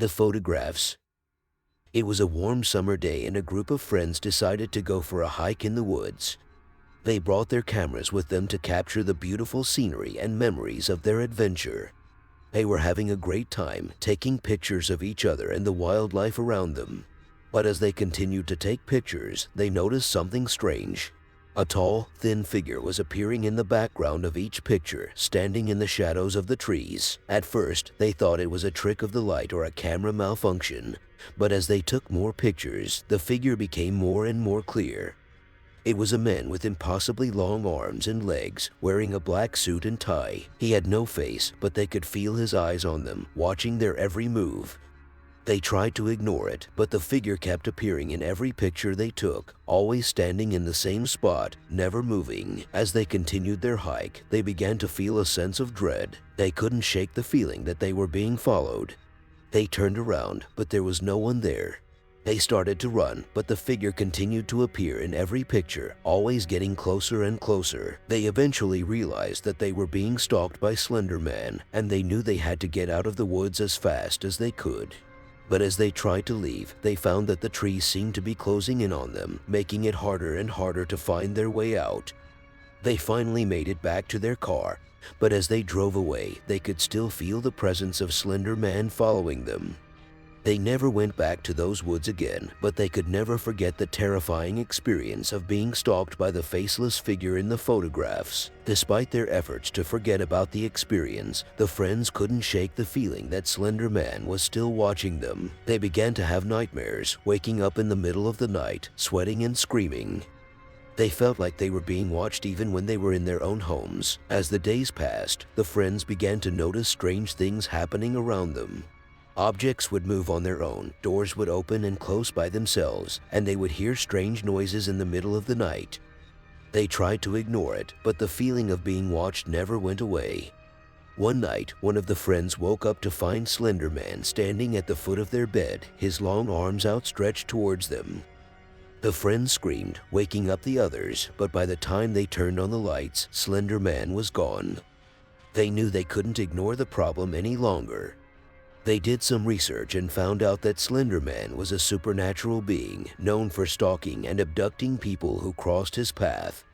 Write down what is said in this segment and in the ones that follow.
The photographs. It was a warm summer day and a group of friends decided to go for a hike in the woods. They brought their cameras with them to capture the beautiful scenery and memories of their adventure. They were having a great time taking pictures of each other and the wildlife around them. But as they continued to take pictures, they noticed something strange. A tall, thin figure was appearing in the background of each picture, standing in the shadows of the trees. At first, they thought it was a trick of the light or a camera malfunction, but as they took more pictures, the figure became more and more clear. It was a man with impossibly long arms and legs, wearing a black suit and tie. He had no face, but they could feel his eyes on them, watching their every move. They tried to ignore it, but the figure kept appearing in every picture they took, always standing in the same spot, never moving. As they continued their hike, they began to feel a sense of dread. They couldn't shake the feeling that they were being followed. They turned around, but there was no one there. They started to run, but the figure continued to appear in every picture, always getting closer and closer. They eventually realized that they were being stalked by Slender Man, and they knew they had to get out of the woods as fast as they could. But as they tried to leave, they found that the trees seemed to be closing in on them, making it harder and harder to find their way out. They finally made it back to their car, but as they drove away, they could still feel the presence of Slender Man following them. They never went back to those woods again, but they could never forget the terrifying experience of being stalked by the faceless figure in the photographs. Despite their efforts to forget about the experience, the friends couldn't shake the feeling that Slender Man was still watching them. They began to have nightmares, waking up in the middle of the night, sweating and screaming. They felt like they were being watched even when they were in their own homes. As the days passed, the friends began to notice strange things happening around them. Objects would move on their own, doors would open and close by themselves, and they would hear strange noises in the middle of the night. They tried to ignore it, but the feeling of being watched never went away. One night, one of the friends woke up to find Slender Man standing at the foot of their bed, his long arms outstretched towards them. The friends screamed, waking up the others, but by the time they turned on the lights, Slender Man was gone. They knew they couldn't ignore the problem any longer. They did some research and found out that Slender Man was a supernatural being known for stalking and abducting people who crossed his path.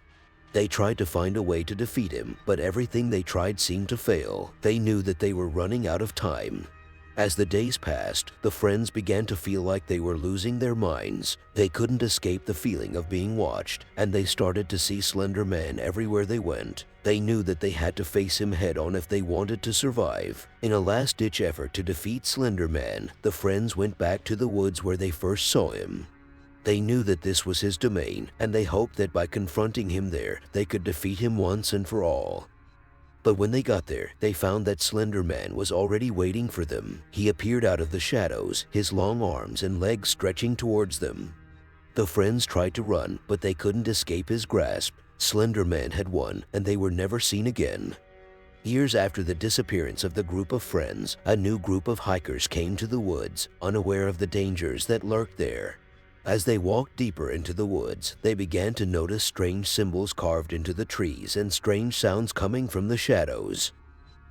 They tried to find a way to defeat him, but everything they tried seemed to fail. They knew that they were running out of time. As the days passed, the friends began to feel like they were losing their minds. They couldn't escape the feeling of being watched, and they started to see Slender Man everywhere they went. They knew that they had to face him head-on if they wanted to survive. In a last-ditch effort to defeat Slender Man, the friends went back to the woods where they first saw him. They knew that this was his domain, and they hoped that by confronting him there, they could defeat him once and for all. But when they got there, they found that Slender Man was already waiting for them. He appeared out of the shadows, his long arms and legs stretching towards them. The friends tried to run, but they couldn't escape his grasp. Slender Man had won, and they were never seen again. Years after the disappearance of the group of friends, a new group of hikers came to the woods, unaware of the dangers that lurked there. As they walked deeper into the woods, they began to notice strange symbols carved into the trees and strange sounds coming from the shadows.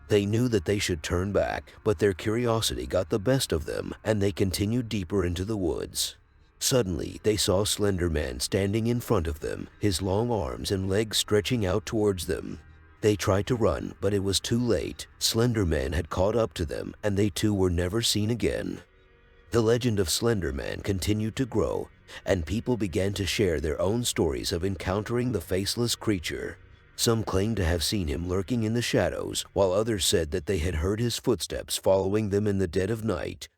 They knew that they should turn back, but their curiosity got the best of them, and they continued deeper into the woods. Suddenly, they saw Slender Man standing in front of them, his long arms and legs stretching out towards them. They tried to run, but it was too late. Slender Man had caught up to them, and they too were never seen again. The legend of Slender Man continued to grow, and people began to share their own stories of encountering the faceless creature. Some claimed to have seen him lurking in the shadows, while others said that they had heard his footsteps following them in the dead of night.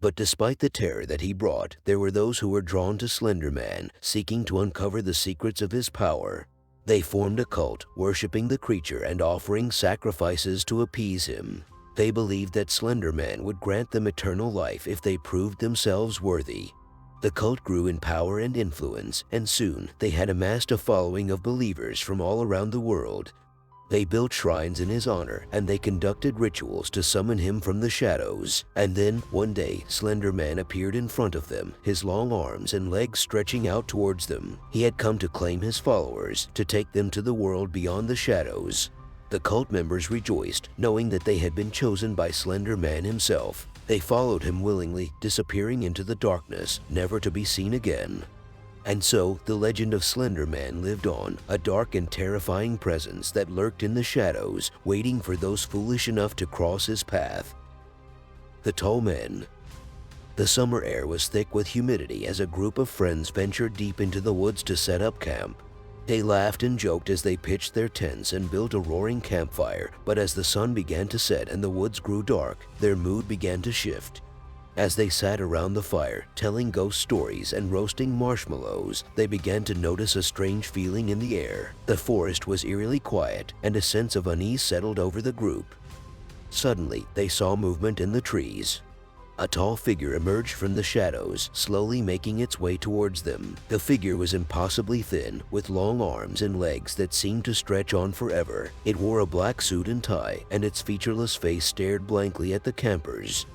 But despite the terror that he brought, there were those who were drawn to Slender Man, seeking to uncover the secrets of his power. They formed a cult, worshipping the creature and offering sacrifices to appease him. They believed that Slender Man would grant them eternal life if they proved themselves worthy. The cult grew in power and influence, and soon they had amassed a following of believers from all around the world. They built shrines in his honor, and they conducted rituals to summon him from the shadows. And then, one day, Slender Man appeared in front of them, his long arms and legs stretching out towards them. He had come to claim his followers, to take them to the world beyond the shadows. The cult members rejoiced, knowing that they had been chosen by Slender Man himself. They followed him willingly, disappearing into the darkness, never to be seen again. And so, the legend of Slender Man lived on, a dark and terrifying presence that lurked in the shadows, waiting for those foolish enough to cross his path. The Tall Man. The summer air was thick with humidity as a group of friends ventured deep into the woods to set up camp. They laughed and joked as they pitched their tents and built a roaring campfire, but as the sun began to set and the woods grew dark, their mood began to shift. As they sat around the fire, telling ghost stories and roasting marshmallows, they began to notice a strange feeling in the air. The forest was eerily quiet, and a sense of unease settled over the group. Suddenly, they saw movement in the trees. A tall figure emerged from the shadows, slowly making its way towards them. The figure was impossibly thin, with long arms and legs that seemed to stretch on forever. It wore a black suit and tie, and its featureless face stared blankly at the campers.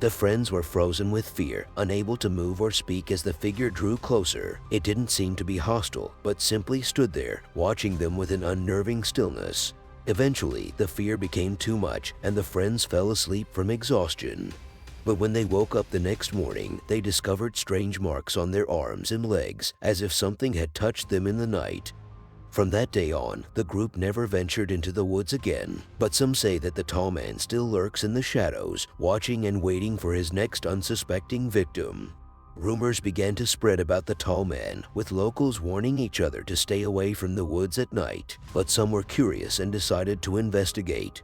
The friends were frozen with fear, unable to move or speak as the figure drew closer. It didn't seem to be hostile, but simply stood there, watching them with an unnerving stillness. Eventually, the fear became too much, and the friends fell asleep from exhaustion. But when they woke up the next morning, they discovered strange marks on their arms and legs, as if something had touched them in the night. From that day on, the group never ventured into the woods again, but some say that the Tall Man still lurks in the shadows, watching and waiting for his next unsuspecting victim. Rumors began to spread about the Tall Man, with locals warning each other to stay away from the woods at night, but some were curious and decided to investigate.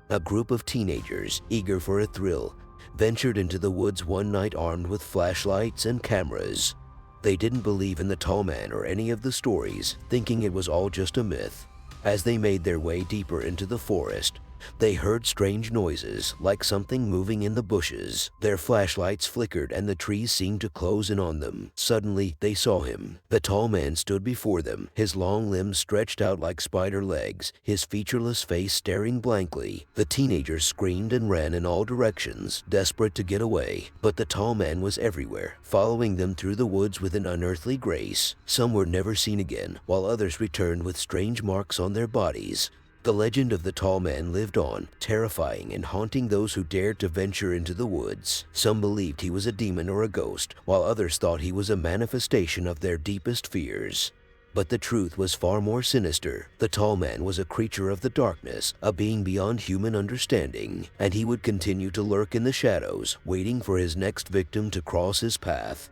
A group of teenagers, eager for a thrill, ventured into the woods one night armed with flashlights and cameras. They didn't believe in the Tall Man or any of the stories, thinking it was all just a myth. As they made their way deeper into the forest, they heard strange noises, like something moving in the bushes. Their flashlights flickered and the trees seemed to close in on them. Suddenly, they saw him. The Tall Man stood before them, his long limbs stretched out like spider legs, his featureless face staring blankly. The teenagers screamed and ran in all directions, desperate to get away. But the Tall Man was everywhere, following them through the woods with an unearthly grace. Some were never seen again, while others returned with strange marks on their bodies. The legend of the Tall Man lived on, terrifying and haunting those who dared to venture into the woods. Some believed he was a demon or a ghost, while others thought he was a manifestation of their deepest fears. But the truth was far more sinister. The Tall Man was a creature of the darkness, a being beyond human understanding, and he would continue to lurk in the shadows, waiting for his next victim to cross his path.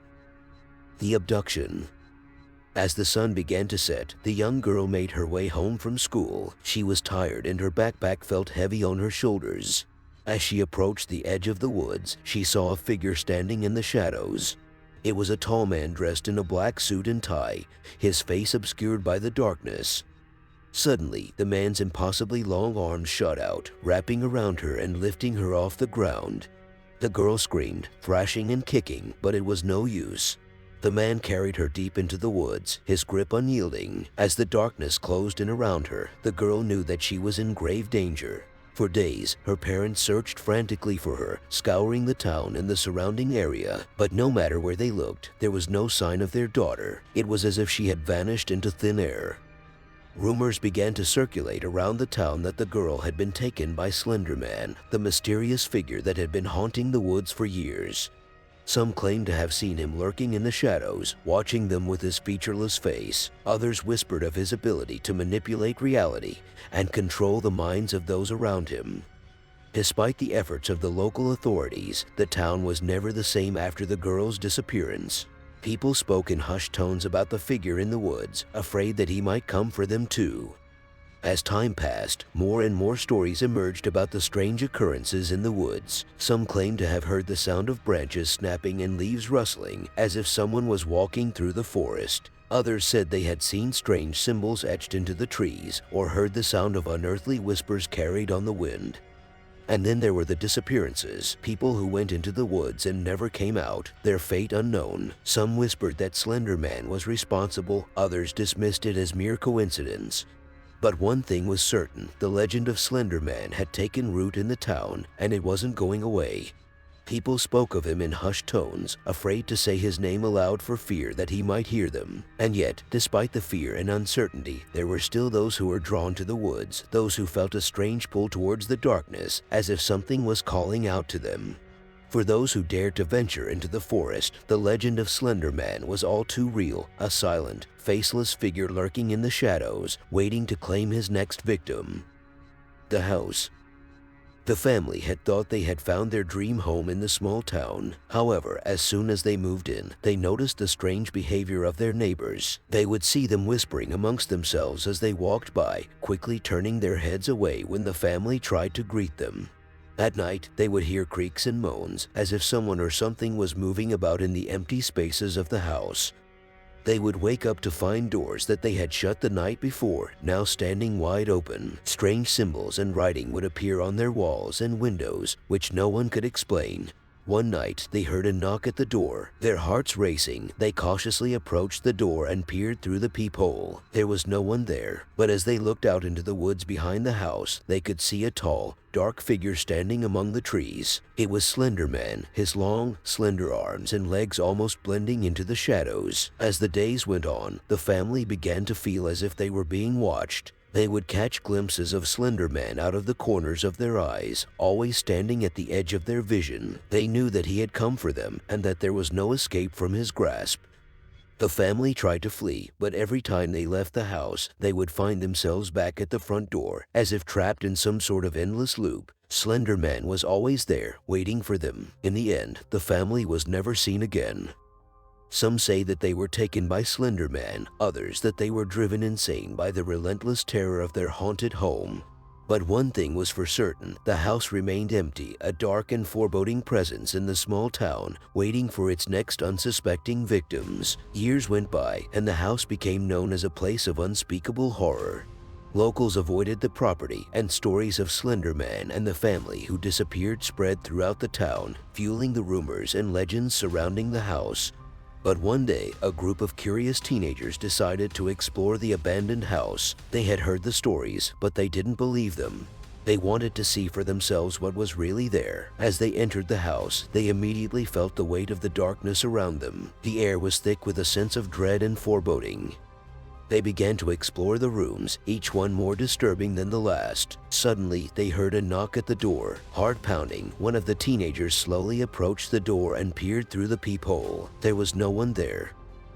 The Abduction. As the sun began to set, the young girl made her way home from school. She was tired and her backpack felt heavy on her shoulders. As she approached the edge of the woods, she saw a figure standing in the shadows. It was a tall man dressed in a black suit and tie, his face obscured by the darkness. Suddenly, the man's impossibly long arms shot out, wrapping around her and lifting her off the ground. The girl screamed, thrashing and kicking, but it was no use. The man carried her deep into the woods, his grip unyielding. As the darkness closed in around her, the girl knew that she was in grave danger. For days, her parents searched frantically for her, scouring the town and the surrounding area. But no matter where they looked, there was no sign of their daughter. It was as if she had vanished into thin air. Rumors began to circulate around the town that the girl had been taken by Slender Man, the mysterious figure that had been haunting the woods for years. Some claimed to have seen him lurking in the shadows, watching them with his featureless face. Others whispered of his ability to manipulate reality and control the minds of those around him. Despite the efforts of the local authorities, the town was never the same after the girl's disappearance. People spoke in hushed tones about the figure in the woods, afraid that he might come for them too. As time passed, more and more stories emerged about the strange occurrences in the woods. Some claimed to have heard the sound of branches snapping and leaves rustling, as if someone was walking through the forest. Others said they had seen strange symbols etched into the trees, or heard the sound of unearthly whispers carried on the wind. And then there were the disappearances, people who went into the woods and never came out, their fate unknown. Some whispered that Slender Man was responsible, others dismissed it as mere coincidence. But one thing was certain, the legend of Slender Man had taken root in the town, and it wasn't going away. People spoke of him in hushed tones, afraid to say his name aloud for fear that he might hear them. And yet, despite the fear and uncertainty, there were still those who were drawn to the woods, those who felt a strange pull towards the darkness, as if something was calling out to them. For those who dared to venture into the forest, the legend of Slender Man was all too real, a silent, faceless figure lurking in the shadows, waiting to claim his next victim. The house. The family had thought they had found their dream home in the small town. However, as soon as they moved in, they noticed the strange behavior of their neighbors. They would see them whispering amongst themselves as they walked by, quickly turning their heads away when the family tried to greet them. At night, they would hear creaks and moans, as if someone or something was moving about in the empty spaces of the house. They would wake up to find doors that they had shut the night before now standing wide open. Strange symbols and writing would appear on their walls and windows, which no one could explain. One night, they heard a knock at the door. Their hearts racing, they cautiously approached the door and peered through the peephole. There was no one there, but as they looked out into the woods behind the house, they could see a tall, dark figure standing among the trees. It was Slender Man, his long, slender arms and legs almost blending into the shadows. As the days went on, the family began to feel as if they were being watched. They would catch glimpses of Slender Man out of the corners of their eyes, always standing at the edge of their vision. They knew that he had come for them and that there was no escape from his grasp. The family tried to flee, but every time they left the house, they would find themselves back at the front door, as if trapped in some sort of endless loop. Slender Man was always there, waiting for them. In the end, the family was never seen again. Some say that they were taken by Slender Man, others that they were driven insane by the relentless terror of their haunted home. But one thing was for certain, the house remained empty, a dark and foreboding presence in the small town, waiting for its next unsuspecting victims. Years went by, and the house became known as a place of unspeakable horror. Locals avoided the property, and stories of Slender Man and the family who disappeared spread throughout the town, fueling the rumors and legends surrounding the house. But one day, a group of curious teenagers decided to explore the abandoned house. They had heard the stories, but they didn't believe them. They wanted to see for themselves what was really there. As they entered the house, they immediately felt the weight of the darkness around them. The air was thick with a sense of dread and foreboding. They began to explore the rooms, each one more disturbing than the last. Suddenly, they heard a knock at the door. Hard pounding, one of the teenagers slowly approached the door and peered through the peephole. There was no one there.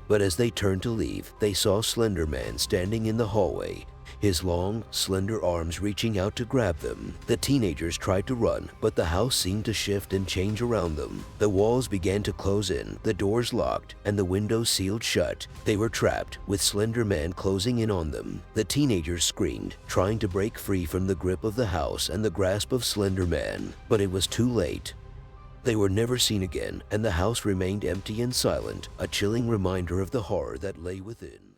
But as they turned to leave, they saw Slender Man standing in the hallway, his long, slender arms reaching out to grab them. The teenagers tried to run, but the house seemed to shift and change around them. The walls began to close in, the doors locked, and the windows sealed shut. They were trapped, with Slender Man closing in on them. The teenagers screamed, trying to break free from the grip of the house and the grasp of Slender Man. But it was too late. They were never seen again, and the house remained empty and silent, a chilling reminder of the horror that lay within.